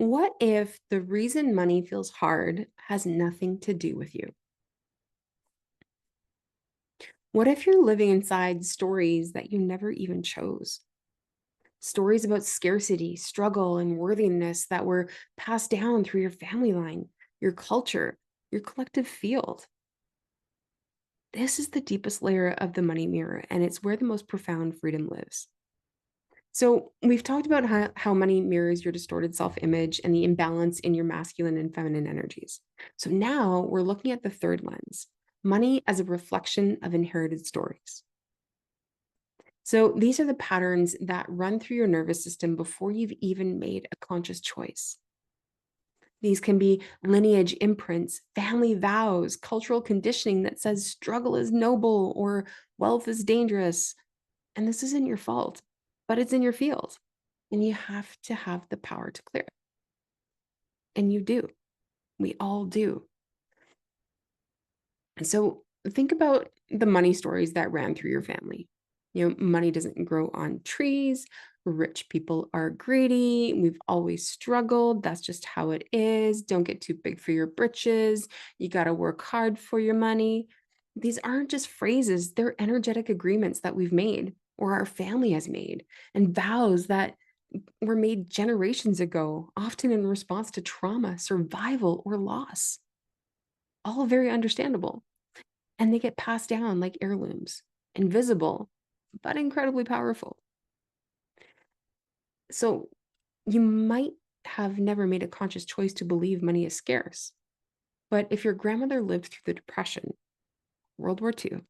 What if the reason money feels hard has nothing to do with you? What if you're living inside stories that you never even chose? Stories about scarcity, struggle, and worthiness that were passed down through your family line, your culture, your collective field. This is the deepest layer of the money mirror, and it's where the most profound freedom lives. So, we've talked about how money mirrors your distorted self image and the imbalance in your masculine and feminine energies. So, now we're looking at the third lens, money as a reflection of inherited stories. So, these are the patterns that run through your nervous system before you've even made a conscious choice. These can be lineage imprints, family vows, cultural conditioning that says struggle is noble or wealth is dangerous. And this isn't your fault, but it's in your field. And you have to have the power to clear it. And you do. We all do. And so think about the money stories that ran through your family. Money doesn't grow on trees. Rich people are greedy. We've always struggled. That's just how it is. Don't get too big for your britches. You got to work hard for your money. These aren't just phrases, they're energetic agreements that we've made or our family has made, and vows that were made generations ago, often in response to trauma, survival, or loss. All very understandable. And they get passed down like heirlooms, invisible, but incredibly powerful. So you might have never made a conscious choice to believe money is scarce. But if your grandmother lived through the Depression, World War II,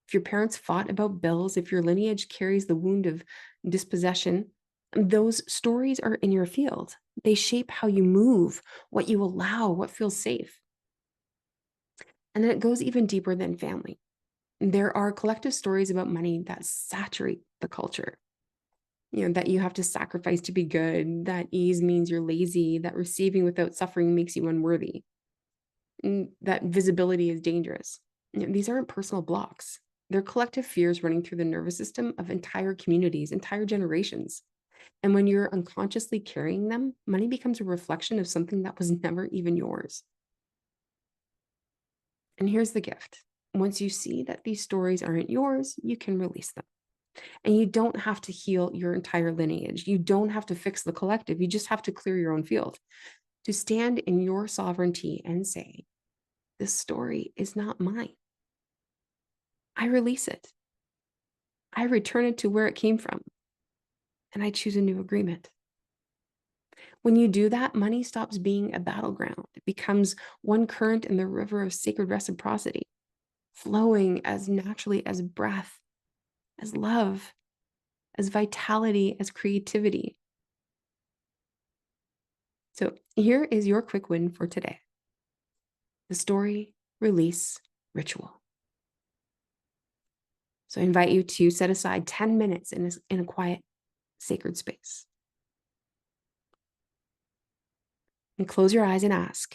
if your parents fought about bills, if your lineage carries the wound of dispossession, those stories are in your field. They shape how you move, what you allow, what feels safe. And then it goes even deeper than family. There are collective stories about money that saturate the culture. That you have to sacrifice to be good, that ease means you're lazy, that receiving without suffering makes you unworthy, that visibility is dangerous. These aren't personal blocks. They're collective fears running through the nervous system of entire communities, entire generations. And when you're unconsciously carrying them, money becomes a reflection of something that was never even yours. And here's the gift. Once you see that these stories aren't yours, you can release them. And you don't have to heal your entire lineage. You don't have to fix the collective. You just have to clear your own field to stand in your sovereignty and say, this story is not mine. I release it. I return it to where it came from. And I choose a new agreement. When you do that, money stops being a battleground. It becomes one current in the river of sacred reciprocity, flowing as naturally as breath, as love, as vitality, as creativity. So here is your quick win for today. The story, release, ritual. So I invite you to set aside 10 minutes in a quiet, sacred space. And close your eyes and ask,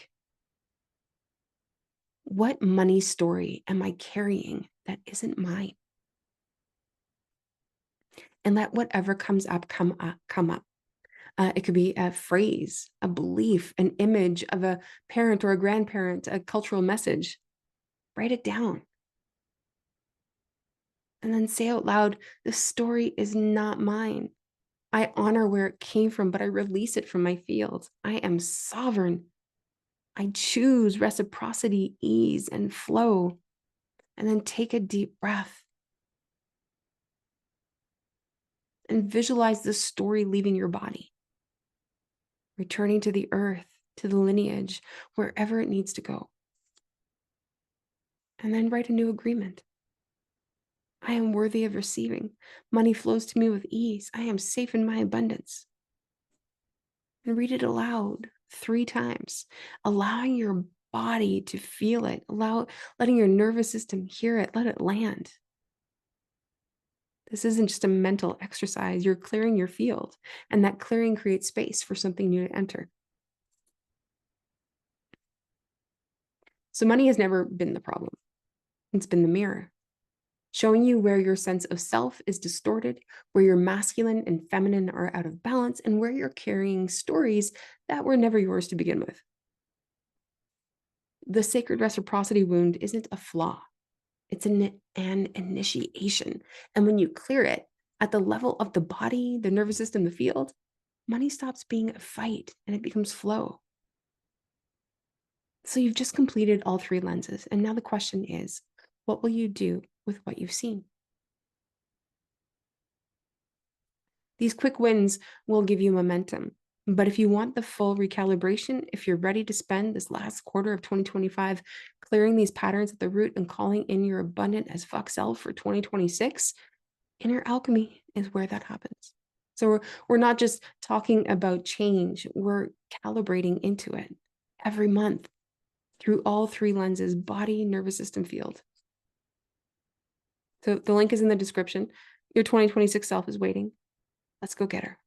what money story am I carrying that isn't mine? And let whatever comes up come up. It could be a phrase, a belief, an image of a parent or a grandparent, a cultural message. Write it down. And then say out loud, this story is not mine. I honor where it came from, but I release it from my field. I am sovereign. I choose reciprocity, ease, and flow. And then take a deep breath and visualize the story leaving your body, returning to the earth, to the lineage, wherever it needs to go. And then write a new agreement. I am worthy of receiving. Money flows to me with ease. I am safe in my abundance. And read it aloud 3 times, allowing your body to feel it, letting your nervous system hear it, let it land. This isn't just a mental exercise. You're clearing your field, and that clearing creates space for something new to enter. So money has never been the problem. It's been the mirror, showing you where your sense of self is distorted, where your masculine and feminine are out of balance, and where you're carrying stories that were never yours to begin with. The sacred reciprocity wound isn't a flaw, it's an initiation. And when you clear it at the level of the body, the nervous system, the field, money stops being a fight and it becomes flow. So you've just completed all three lenses. And now the question is, what will you do with what you've seen? These quick wins will give you momentum. But if you want the full recalibration, if you're ready to spend this last quarter of 2025 clearing these patterns at the root and calling in your abundant as fuck self for 2026, inner alchemy is where that happens. So we're not just talking about change, we're calibrating into it every month through all three lenses: body, nervous system, field. So the link is in the description. Your 2026 self is waiting. Let's go get her.